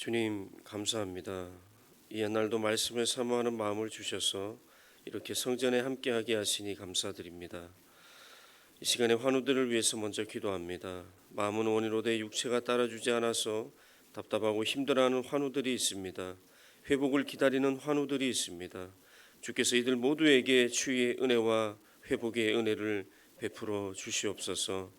주님 감사합니다. 이 옛날도 말씀을 사모하는 마음을 주셔서 이렇게 성전에 함께하게 하시니 감사드립니다. 이 시간에 환우들을 위해서 먼저 기도합니다. 마음은 원이로되 육체가 따라주지 않아서 답답하고 힘들어하는 환우들이 있습니다. 회복을 기다리는 환우들이 있습니다. 주께서 이들 모두에게 주의 은혜와 회복의 은혜를 베풀어 주시옵소서.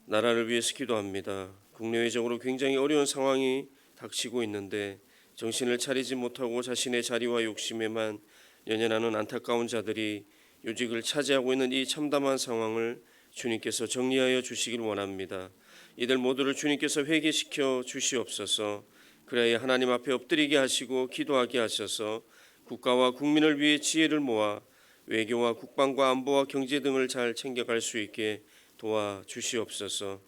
나라를 위해서 기도합니다. 국내외적으로 굉장히 어려운 상황이 닥치고 있는데 정신을 차리지 못하고 자신의 자리와 욕심에만 연연하는 안타까운 자들이 요직을 차지하고 있는 이 참담한 상황을 주님께서 정리하여 주시길 원합니다. 이들 모두를 주님께서 회개시켜 주시옵소서. 그래야 하나님 앞에 엎드리게 하시고 기도하게 하셔서 국가와 국민을 위해 지혜를 모아 외교와 국방과 안보와 경제 등을 잘 챙겨갈 수 있게 도와주시옵소서.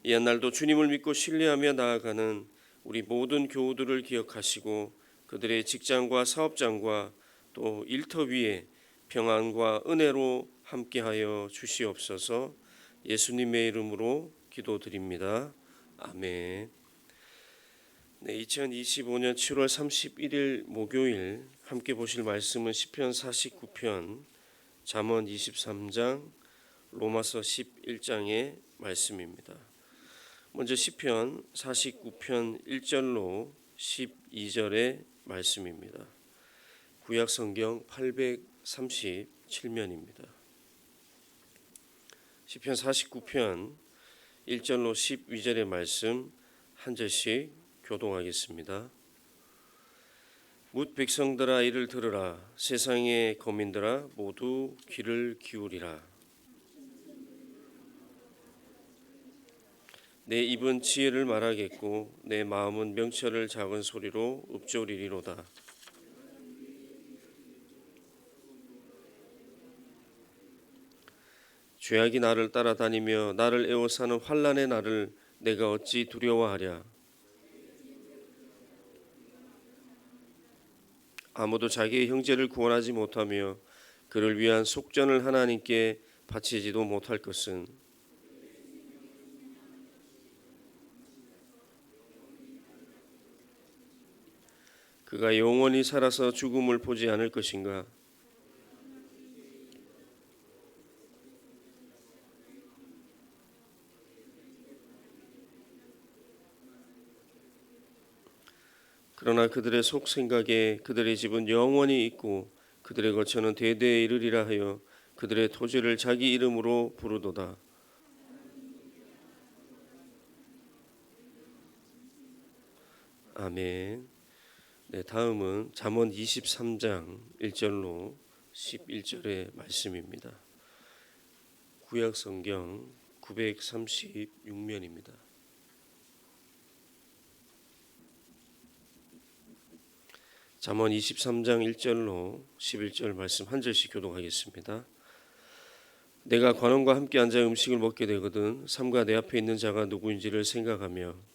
이 옛날도 주님을 믿고 신뢰하며 나아가는 우리 모든 교우들을 기억하시고 그들의 직장과 사업장과 또 일터 위에 평안과 은혜로 함께하여 주시옵소서. 예수님의 이름으로 기도드립니다. 아멘. 2025년 7월 31일 목요일 함께 보실 말씀은 시편 49편, 잠언 23장, 로마서 11장의 말씀입니다. 먼저 시편 49편 1절로 12절의 말씀입니다. 구약 성경 837면입니다. 시편 49편 1절로 12절의 말씀 한 절씩 교독하겠습니다. 뭇 백성들아 이를 들으라. 세상의 거민들아 모두 귀를 기울이라. 내 입은 지혜를 말하겠고 내 마음은 명철을 작은 소리로 읊조리리로다. 죄악이 나를 따라다니며 나를 에워싸는 환난의 날을 내가 어찌 두려워하랴. 아무도 자기의 형제를 구원하지 못하며 그를 위한 속전을 하나님께 바치지도 못할 것은 그가 영원히 살아서 죽음을 보지 않을 것인가. 그러나 그들의 속생각에 그들의 집은 영원히 있고 그들의 거처는 대대에 이르리라 하여 그들의 토지를 자기 이름으로 부르도다. 아멘. 다음은 잠언 23장 1절로 11절의 말씀입니다. 구약 성경 936면입니다. 잠언 23장 1절로 11절 말씀 한 절씩 교독하겠습니다. 내가 관원과 함께 앉아 음식을 먹게 되거든 삼가 내 앞에 있는 자가 누구인지를 생각하며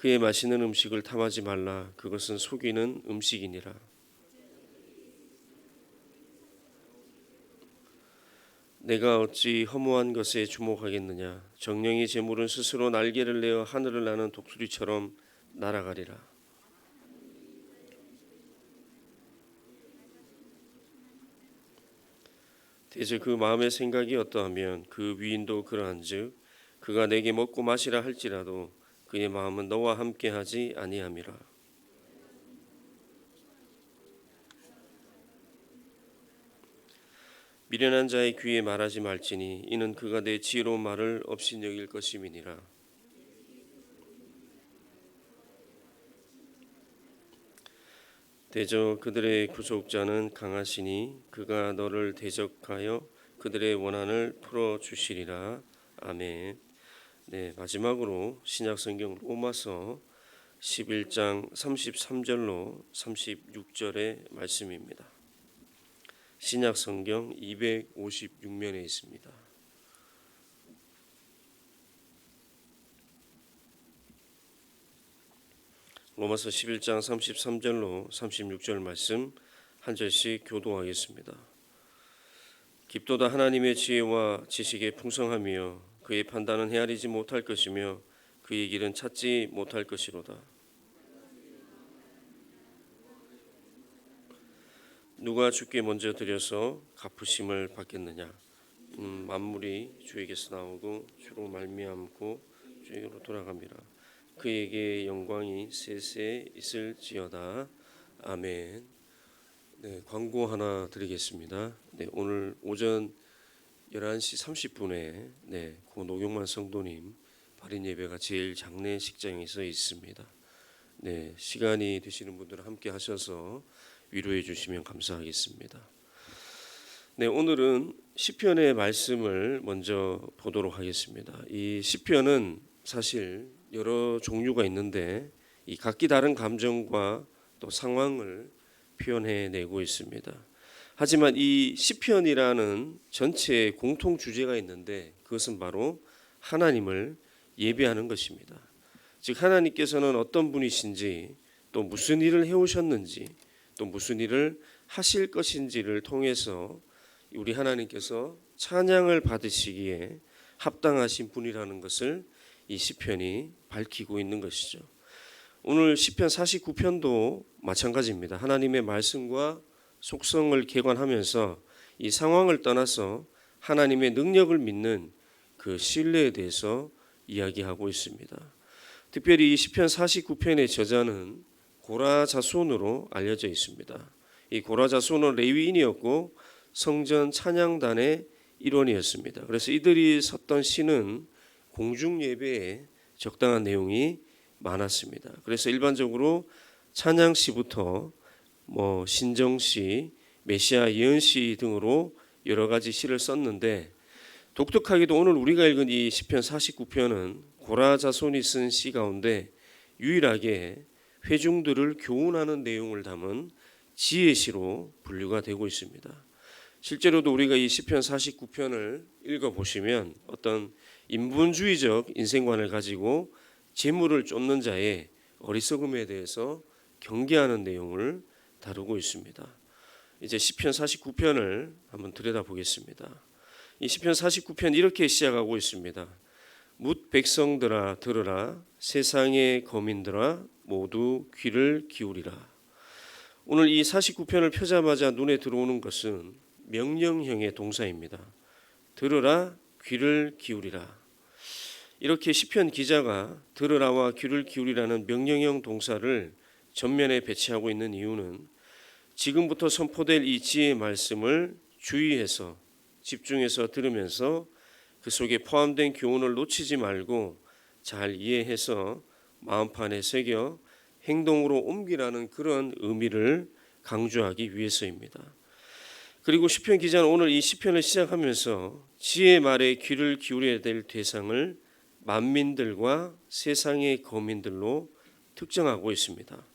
그의 맛있는 음식을 탐하지 말라. 그것은 속이는 음식이니라. 내가 어찌 허무한 것에 주목하겠느냐. 정령의 재물은 스스로 날개를 내어 하늘을 나는 독수리처럼 날아가리라. 대저 그 마음의 생각이 어떠하면 그 위인도 그러한즉 그가 내게 먹고 마시라 할지라도 그의 마음은 너와 함께하지 아니함이라. 미련한 자의 귀에 말하지 말지니 이는 그가 내 지혜로운 말을 업신여길 것임이니라. 대저 그들의 구속자는 강하시니 그가 너를 대적하여 그들의 원한을 풀어주시리라. 아멘. 마지막으로 신약성경 로마서 11장 33절로 36절의 말씀입니다. 신약성경 256면에 있습니다. 로마서 11장 33절로 36절 말씀 한 절씩 교독하겠습니다. 깊도다 하나님의 지혜와 지식에 풍성하며 그의 판단은 헤아리지 못할 것이며 그의 길은 찾지 못할 것이로다. 누가 주께 먼저 드려서 갚으심을 받겠느냐? 만물이 주에게서 나오고 주로 말미암고 주에게로 돌아갑니다. 그에게 영광이 세세 있을지어다. 아멘. 네, 광고 하나 드리겠습니다. 네, 오늘 오전 11시 30분에 고 노경만 성도님 발인 예배가 제일 장례식장에서 있습니다. 네, 시간이 되시는 분들은 함께 하셔서 위로해 주시면 감사하겠습니다. 네, 오늘은 시편의 말씀을 먼저 보도록 하겠습니다. 이 시편은 사실 여러 종류가 있는데 이 각기 다른 감정과 또 상황을 표현해내고 있습니다. 하지만 이 시편이라는 전체의 공통 주제가 있는데 그것은 바로 하나님을 예배하는 것입니다. 즉 하나님께서는 어떤 분이신지 또 무슨 일을 해오셨는지 또 무슨 일을 하실 것인지를 통해서 우리 하나님께서 찬양을 받으시기에 합당하신 분이라는 것을 이 시편이 밝히고 있는 것이죠. 오늘 시편 49편도 마찬가지입니다. 하나님의 말씀과 속성을 개관하면서 이 상황을 떠나서 하나님의 능력을 믿는 그 신뢰에 대해서 이야기하고 있습니다. 특별히 이 시편 49편의 저자는 고라 자손으로 알려져 있습니다. 이 고라 자손은 레위인이었고 성전 찬양단의 일원이었습니다. 그래서 이들이 섰던 시는 공중 예배에 적당한 내용이 많았습니다. 그래서 일반적으로 찬양시부터 신정시, 메시아 예언시 등으로 여러 가지 시를 썼는데 독특하게도 오늘 우리가 읽은 이 시편 49편은 고라 자손이 쓴 시 가운데 유일하게 회중들을 교훈하는 내용을 담은 지혜시로 분류가 되고 있습니다. 실제로도 우리가 이 시편 49편을 읽어보시면 어떤 인본주의적 인생관을 가지고 재물을 쫓는 자의 어리석음에 대해서 경계하는 내용을 다루고 있습니다. 이제 시편 49편을 한번 들여다보겠습니다. 이 시편 49편 이렇게 시작하고 있습니다. 뭇 백성들아 들으라, 세상의 거민들아 모두 귀를 기울이라. 오늘 이 49편을 펴자마자 눈에 들어오는 것은 명령형의 동사입니다. 들으라, 귀를 기울이라. 이렇게 시편 기자가 들으라와 귀를 기울이라는 명령형 동사를 전면에 배치하고 있는 이유는 지금부터 선포될 이 지혜의 말씀을 주의해서 집중해서 들으면서 그 속에 포함된 교훈을 놓치지 말고 잘 이해해서 마음판에 새겨 행동으로 옮기라는 그런 의미를 강조하기 위해서입니다. 그리고 시편 기자는 오늘 이 시편을 시작하면서 지혜의 말에 귀를 기울여야 될 대상을 만민들과 세상의 거민들로 특정하고 있습니다.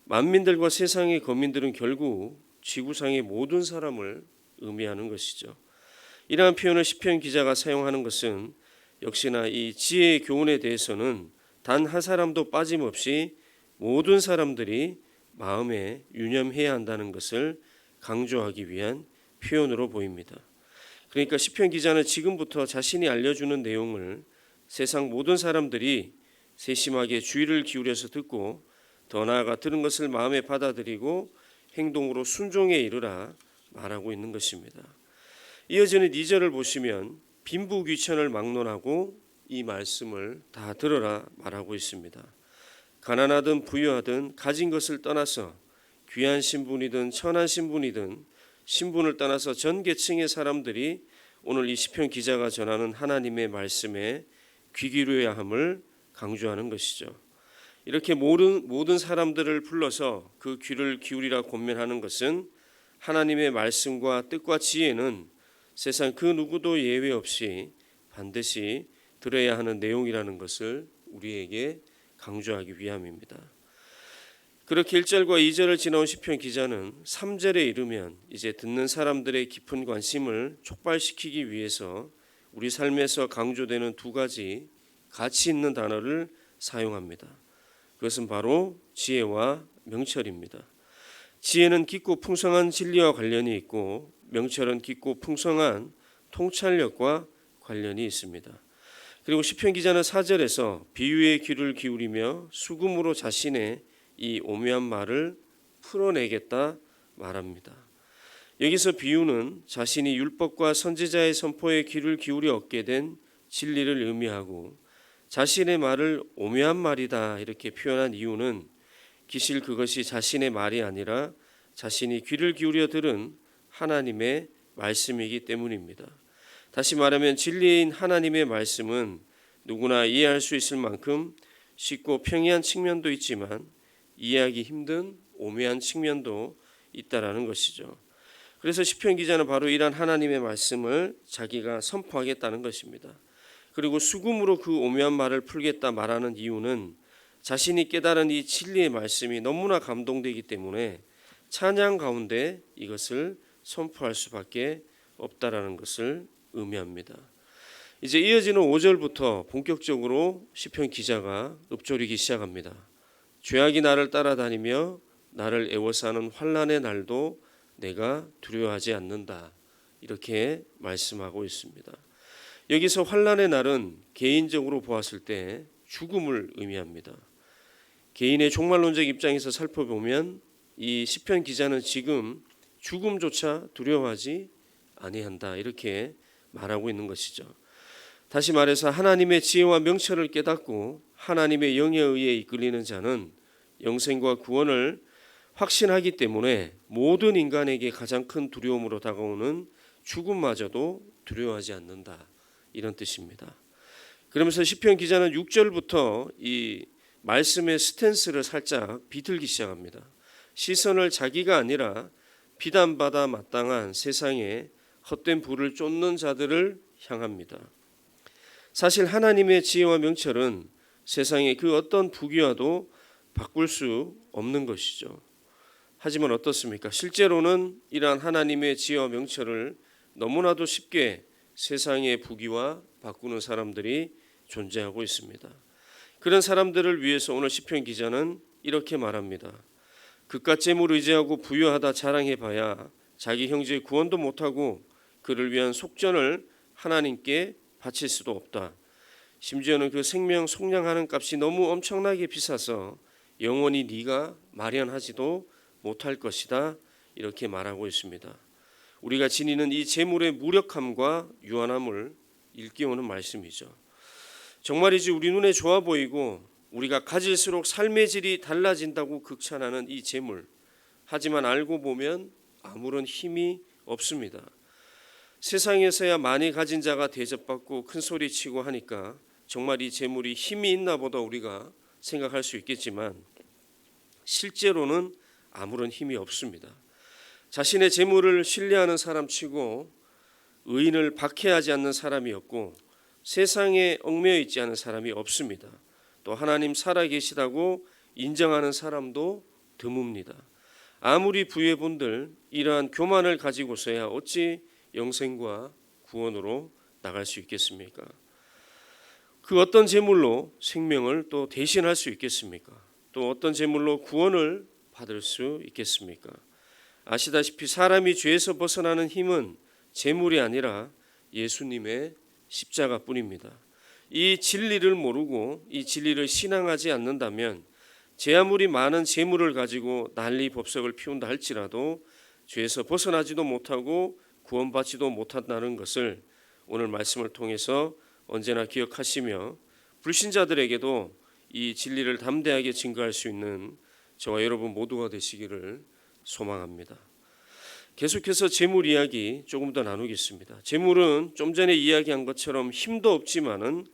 만민들과 세상의 거민들은 결국 지구상의 모든 사람을 의미하는 것이죠. 이러한 표현을 시편 기자가 사용하는 것은 역시나 이 지혜의 교훈에 대해서는 단 한 사람도 빠짐없이 모든 사람들이 마음에 유념해야 한다는 것을 강조하기 위한 표현으로 보입니다. 그러니까 시편 기자는 지금부터 자신이 알려주는 내용을 세상 모든 사람들이 세심하게 주의를 기울여서 듣고 더 나아가 들은 것을 마음에 받아들이고 행동으로 순종에 이르라 말하고 있는 것입니다. 이어지는 2절을 보시면 빈부귀천을 막론하고 이 말씀을 다 들어라 말하고 있습니다. 가난하든 부유하든 가진 것을 떠나서 귀한 신분이든 천한 신분이든 신분을 떠나서 전 계층의 사람들이 오늘 이 시편 기자가 전하는 하나님의 말씀에 귀 기울여야 함을 강조하는 것이죠. 이렇게 모든 사람들을 불러서 그 귀를 기울이라 권면하는 것은 하나님의 말씀과 뜻과 지혜는 세상 그 누구도 예외 없이 반드시 들어야 하는 내용이라는 것을 우리에게 강조하기 위함입니다. 그렇게 1절과 2절을 지나온 시편 기자는 3절에 이르면 이제 듣는 사람들의 깊은 관심을 촉발시키기 위해서 우리 삶에서 강조되는 두 가지 가치 있는 단어를 사용합니다. 그것은 바로 지혜와 명철입니다. 지혜는 깊고 풍성한 진리와 관련이 있고 명철은 깊고 풍성한 통찰력과 관련이 있습니다. 그리고 시편 기자는 4절에서 비유의 귀를 기울이며 수금으로 자신의 이 오묘한 말을 풀어내겠다 말합니다. 여기서 비유는 자신이 율법과 선지자의 선포에 귀를 기울여 얻게 된 진리를 의미하고 자신의 말을 오묘한 말이다 이렇게 표현한 이유는 기실 그것이 자신의 말이 아니라 자신이 귀를 기울여 들은 하나님의 말씀이기 때문입니다. 다시 말하면 진리인 하나님의 말씀은 누구나 이해할 수 있을 만큼 쉽고 평이한 측면도 있지만 이해하기 힘든 오묘한 측면도 있다라는 것이죠. 그래서 시편 기자는 바로 이러한 하나님의 말씀을 자기가 선포하겠다는 것입니다. 그리고 수금으로 그 오묘한 말을 풀겠다 말하는 이유는 자신이 깨달은 이 진리의 말씀이 너무나 감동되기 때문에 찬양 가운데 이것을 선포할 수밖에 없다라는 것을 의미합니다. 이제 이어지는 5절부터 본격적으로 시편 기자가 읊조리기 시작합니다. 죄악이 나를 따라다니며 나를 애워싸는 환난의 날도 내가 두려워하지 않는다. 이렇게 말씀하고 있습니다. 여기서 환난의 날은 개인적으로 보았을 때 죽음을 의미합니다. 개인의 종말론적 입장에서 살펴보면 이 시편 기자는 지금 죽음조차 두려워하지 아니한다. 이렇게 말하고 있는 것이죠. 다시 말해서 하나님의 지혜와 명철을 깨닫고 하나님의 영에 의해 이끌리는 자는 영생과 구원을 확신하기 때문에 모든 인간에게 가장 큰 두려움으로 다가오는 죽음마저도 두려워하지 않는다. 이런 뜻입니다. 그러면서 시편 기자는 6절부터 이 말씀의 스탠스를 살짝 비틀기 시작합니다. 시선을 자기가 아니라 비난받아 마땅한 세상에 헛된 부를 쫓는 자들을 향합니다. 사실 하나님의 지혜와 명철은 세상의 그 어떤 부귀와도 바꿀 수 없는 것이죠. 하지만 어떻습니까? 실제로는 이러한 하나님의 지혜와 명철을 너무나도 쉽게 세상의 부귀와 바꾸는 사람들이 존재하고 있습니다. 그런 사람들을 위해서 오늘 시편 기자는 이렇게 말합니다. 그깟 재물을 의지하고 부유하다 자랑해봐야 자기 형제의 구원도 못하고 그를 위한 속전을 하나님께 바칠 수도 없다. 심지어는 그 생명 속량하는 값이 너무 엄청나게 비싸서 영원히 네가 마련하지도 못할 것이다. 이렇게 말하고 있습니다. 우리가 지니는 이 재물의 무력함과 유한함을 일깨우는 말씀이죠. 정말이지 우리 눈에 좋아 보이고 우리가 가질수록 삶의 질이 달라진다고 극찬하는 이 재물. 하지만 알고 보면 아무런 힘이 없습니다. 세상에서야 많이 가진 자가 대접받고 큰 소리 치고 하니까 정말 이 재물이 힘이 있나 보다 우리가 생각할 수 있겠지만 실제로는 아무런 힘이 없습니다. 자신의 재물을 신뢰하는 사람치고 의인을 박해하지 않는 사람이 없고 세상에 얽매여 있지 않은 사람이 없습니다. 또 하나님 살아계시다고 인정하는 사람도 드뭅니다. 아무리 부유해본들 이러한 교만을 가지고서야 어찌 영생과 구원으로 나갈 수 있겠습니까? 그 어떤 재물로 생명을 또 대신할 수 있겠습니까? 또 어떤 재물로 구원을 받을 수 있겠습니까? 아시다시피 사람이 죄에서 벗어나는 힘은 재물이 아니라 예수님의 십자가뿐입니다. 이 진리를 모르고 이 진리를 신앙하지 않는다면 제 아무리 많은 재물을 가지고 난리 법석을 피운다 할지라도 죄에서 벗어나지도 못하고 구원받지도 못한다는 것을 오늘 말씀을 통해서 언제나 기억하시며 불신자들에게도 이 진리를 담대하게 증거할 수 있는 저와 여러분 모두가 되시기를 소망합니다. 계속해서 재물 이야기 조금 더 나누겠습니다. 재물은 좀 전에 이야기한 것처럼 힘도 없지만은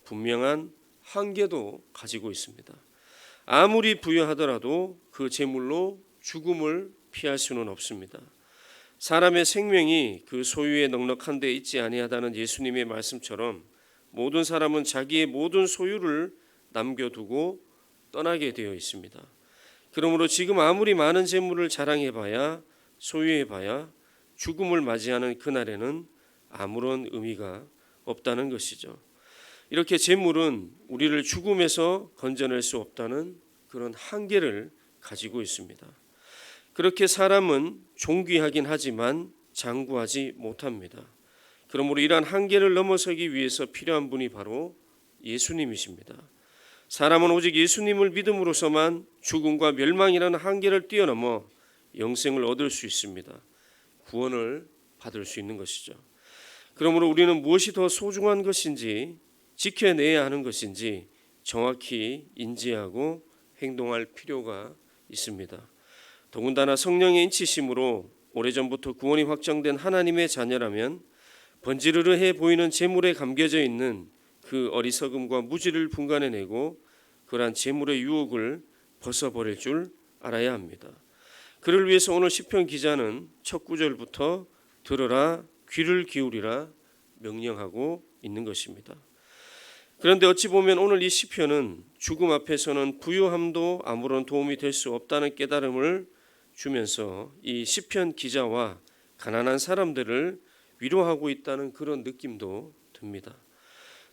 분명한 한계도 가지고 있습니다. 아무리 부유하더라도 그 재물로 죽음을 피할 수는 없습니다. 사람의 생명이 그 소유에 넉넉한 데 있지 아니하다는 예수님의 말씀처럼 모든 사람은 자기의 모든 소유를 남겨두고 떠나게 되어 있습니다. 그러므로 지금 아무리 많은 재물을 자랑해봐야 소유해봐야 죽음을 맞이하는 그날에는 아무런 의미가 없다는 것이죠. 이렇게 재물은 우리를 죽음에서 건져낼 수 없다는 그런 한계를 가지고 있습니다. 그렇게 사람은 존귀하긴 하지만 장구하지 못합니다. 그러므로 이러한 한계를 넘어서기 위해서 필요한 분이 바로 예수님이십니다. 사람은 오직 예수님을 믿음으로서만 죽음과 멸망이라는 한계를 뛰어넘어 영생을 얻을 수 있습니다. 구원을 받을 수 있는 것이죠. 그러므로 우리는 무엇이 더 소중한 것인지, 지켜내야 하는 것인지 정확히 인지하고 행동할 필요가 있습니다. 더군다나 성령의 인치심으로 오래전부터 구원이 확정된 하나님의 자녀라면 번지르르해 보이는 재물에 감겨져 있는 그 어리석음과 무지를 분간해내고 그러한 재물의 유혹을 벗어버릴 줄 알아야 합니다. 그를 위해서 오늘 시편 기자는 첫 구절부터 들으라, 귀를 기울이라 명령하고 있는 것입니다. 그런데 어찌 보면 오늘 이 시편은 죽음 앞에서는 부유함도 아무런 도움이 될 수 없다는 깨달음을 주면서 이 시편 기자와 가난한 사람들을 위로하고 있다는 그런 느낌도 듭니다.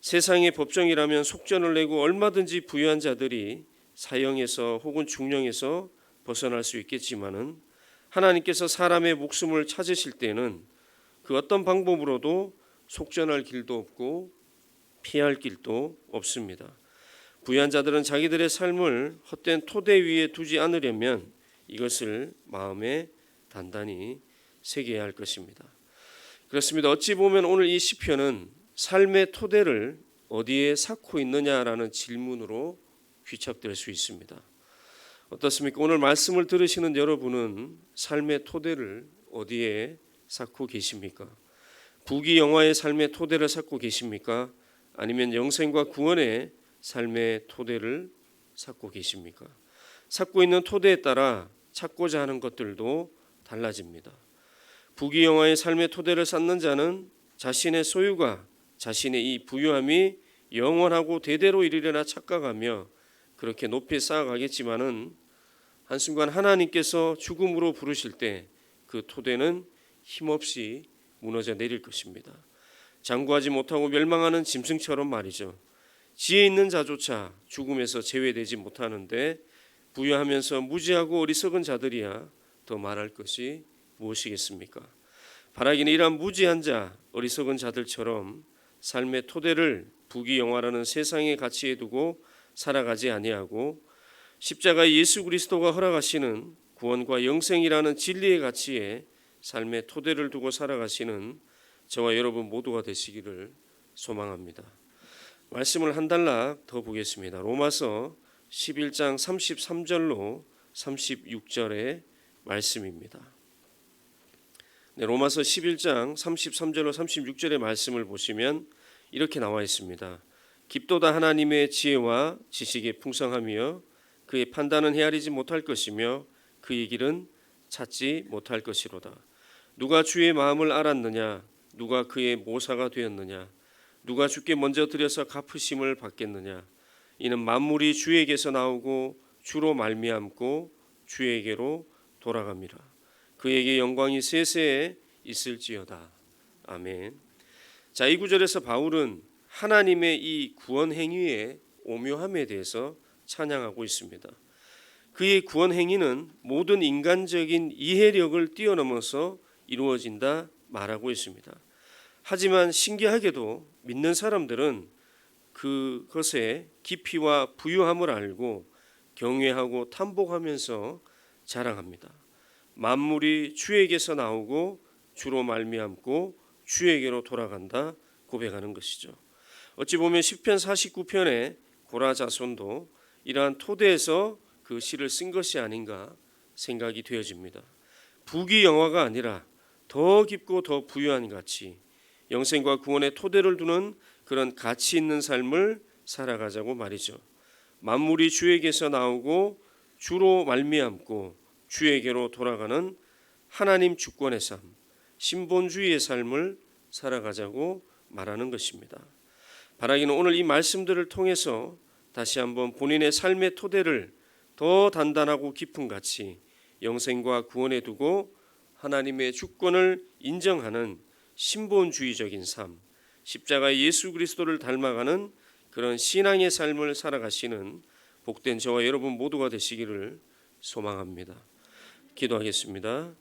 세상의 법정이라면 속전을 내고 얼마든지 부유한 자들이 사형에서 혹은 중령에서 벗어날 수 있겠지만은 하나님께서 사람의 목숨을 찾으실 때는 그 어떤 방법으로도 속전할 길도 없고 피할 길도 없습니다. 부유한 자들은 자기들의 삶을 헛된 토대 위에 두지 않으려면 이것을 마음에 단단히 새겨야 할 것입니다. 그렇습니다. 어찌 보면 오늘 이 시편은 삶의 토대를 어디에 쌓고 있느냐라는 질문으로 귀착될 수 있습니다. 어떻습니까? 오늘 말씀을 들으시는 여러분은 삶의 토대를 어디에 쌓고 계십니까? 부귀영화의 삶의 토대를 쌓고 계십니까? 아니면 영생과 구원의 삶의 토대를 쌓고 계십니까? 쌓고 있는 토대에 따라 찾고자 하는 것들도 달라집니다. 부귀영화의 삶의 토대를 쌓는 자는 자신의 소유가, 자신의 이 부유함이 영원하고 대대로 이르리라 착각하며 그렇게 높이 쌓아가겠지만은 한순간 하나님께서 죽음으로 부르실 때 그 토대는 힘없이 무너져 내릴 것입니다. 장구하지 못하고 멸망하는 짐승처럼 말이죠. 지혜 있는 자조차 죽음에서 제외되지 못하는데 부유하면서 무지하고 어리석은 자들이야 더 말할 것이 무엇이겠습니까? 바라기는 이러한 무지한 자, 어리석은 자들처럼 삶의 토대를 부귀영화라는 세상의 가치에 두고 살아가지 아니하고 십자가 예수 그리스도가 허락하시는 구원과 영생이라는 진리의 가치에 삶의 토대를 두고 살아가시는 저와 여러분 모두가 되시기를 소망합니다. 말씀을 한 단락 더 보겠습니다. 로마서 11장 33절로 36절의 말씀입니다. 로마서 11장 33절로 36절의 말씀을 보시면 이렇게 나와 있습니다. 깊도다 하나님의 지혜와 지식의 풍성하며 그의 판단은 헤아리지 못할 것이며 그의 길은 찾지 못할 것이로다. 누가 주의 마음을 알았느냐? 누가 그의 모사가 되었느냐? 누가 주께 먼저 드려서 갚으심을 받겠느냐? 이는 만물이 주에게서 나오고 주로 말미암고 주에게로 돌아갑니다. 그에게 영광이 세세에 있을지어다. 아멘. 자, 이 구절에서 바울은 하나님의 이 구원 행위의 오묘함에 대해서 찬양하고 있습니다. 그의 구원 행위는 모든 인간적인 이해력을 뛰어넘어서 이루어진다 말하고 있습니다. 하지만 신기하게도 믿는 사람들은 그것의 깊이와 부유함을 알고 경외하고 탐복하면서 자랑합니다. 만물이 주에게서 나오고 주로 말미암고 주에게로 돌아간다 고백하는 것이죠. 어찌 보면 시편 49편의 고라 자손도 이러한 토대에서 그 시를 쓴 것이 아닌가 생각이 되어집니다. 부귀영화가 아니라 더 깊고 더 부유한 가치, 영생과 구원의 토대를 두는 그런 가치 있는 삶을 살아가자고 말이죠. 만물이 주에게서 나오고 주로 말미암고 주에게로 돌아가는 하나님 주권의 삶, 신본주의의 삶을 살아가자고 말하는 것입니다. 바라기는 오늘 이 말씀들을 통해서 다시 한번 본인의 삶의 토대를 더 단단하고 깊은 가치, 영생과 구원에 두고 하나님의 주권을 인정하는 신본주의적인 삶, 십자가의 예수 그리스도를 닮아가는 그런 신앙의 삶을 살아가시는 복된 저와 여러분 모두가 되시기를 소망합니다. 기도하겠습니다.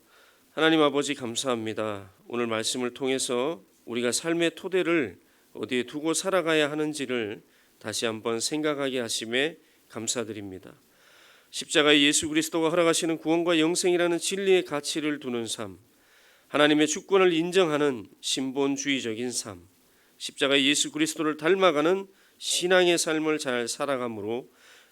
하나님 아버지 감사합니다. 오늘 말씀을 통해서 우리가 삶의 토대를 어디에 두고 살아가야 하는지를 다시 한번 생각하게 하심에 감사드립니다. 십자가의 예수 그리스도가 허락하시는 구원과 영생이라는 진리의 가치를 두는 삶, 하나님의 주권을 인정하는 신본주의적인 삶, 십자가의 예수 그리스도를 닮아가는 신앙의 삶을 잘 살아감으로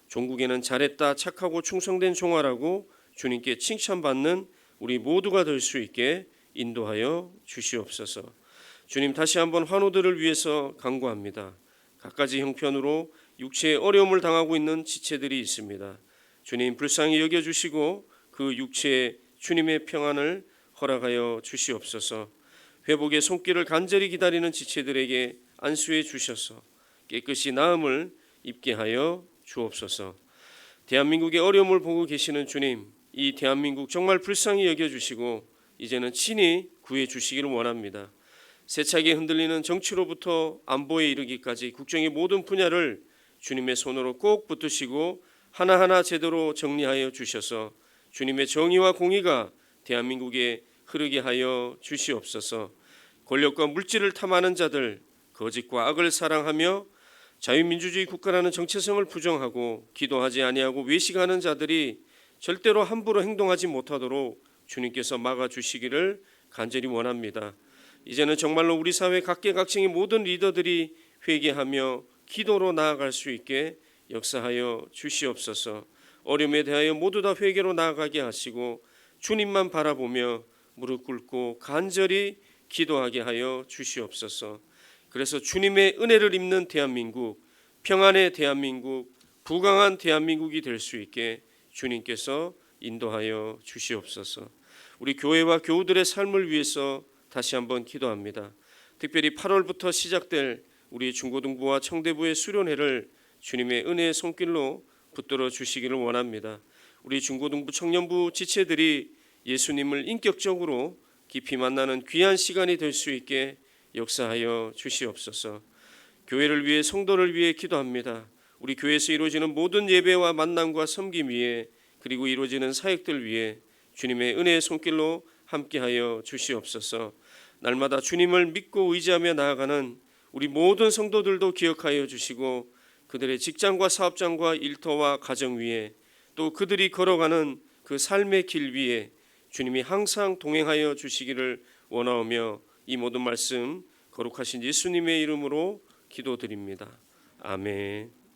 종국에는 잘했다, 착하고 충성된 종아라고 주님께 칭찬받는 우리 모두가 될 수 있게 인도하여 주시옵소서. 주님, 다시 한번 환우들을 위해서 간구합니다. 갖가지 형편으로 육체의 어려움을 당하고 있는 지체들이 있습니다. 주님, 불쌍히 여겨주시고 그 육체에 주님의 평안을 허락하여 주시옵소서. 회복의 손길을 간절히 기다리는 지체들에게 안수해 주셔서 깨끗이 나음을 입게 하여 주옵소서. 대한민국의 어려움을 보고 계시는 주님, 이 대한민국 정말 불쌍히 여겨주시고 이제는 친히 구해 주시기를 원합니다. 세차게 흔들리는 정치로부터 안보에 이르기까지 국정의 모든 분야를 주님의 손으로 꼭 붙드시고 하나하나 제대로 정리하여 주셔서 주님의 정의와 공의가 대한민국에 흐르게 하여 주시옵소서. 권력과 물질을 탐하는 자들, 거짓과 악을 사랑하며 자유민주주의 국가라는 정체성을 부정하고 기도하지 아니하고 외식하는 자들이 절대로 함부로 행동하지 못하도록 주님께서 막아주시기를 간절히 원합니다. 이제는 정말로 우리 사회 각계각층의 모든 리더들이 회개하며 기도로 나아갈 수 있게 역사하여 주시옵소서. 어려움에 대하여 모두 다 회개로 나아가게 하시고 주님만 바라보며 무릎 꿇고 간절히 기도하게 하여 주시옵소서. 그래서 주님의 은혜를 입는 대한민국, 평안의 대한민국, 부강한 대한민국이 될 수 있게 주님께서 인도하여 주시옵소서. 우리 교회와 교우들의 삶을 위해서 다시 한번 기도합니다. 특별히 8월부터 시작될 우리 중고등부와 청대부의 수련회를 주님의 은혜의 손길로 붙들어 주시기를 원합니다. 우리 중고등부 청년부 지체들이 예수님을 인격적으로 깊이 만나는 귀한 시간이 될 수 있게 역사하여 주시옵소서. 교회를 위해, 성도를 위해 기도합니다. 우리 교회에서 이루어지는 모든 예배와 만남과 섬김 위에, 그리고 이루어지는 사역들 위에 주님의 은혜의 손길로 함께하여 주시옵소서. 날마다 주님을 믿고 의지하며 나아가는 우리 모든 성도들도 기억하여 주시고 그들의 직장과 사업장과 일터와 가정 위에, 또 그들이 걸어가는 그 삶의 길 위에 주님이 항상 동행하여 주시기를 원하오며 이 모든 말씀 거룩하신 예수님의 이름으로 기도드립니다. 아멘.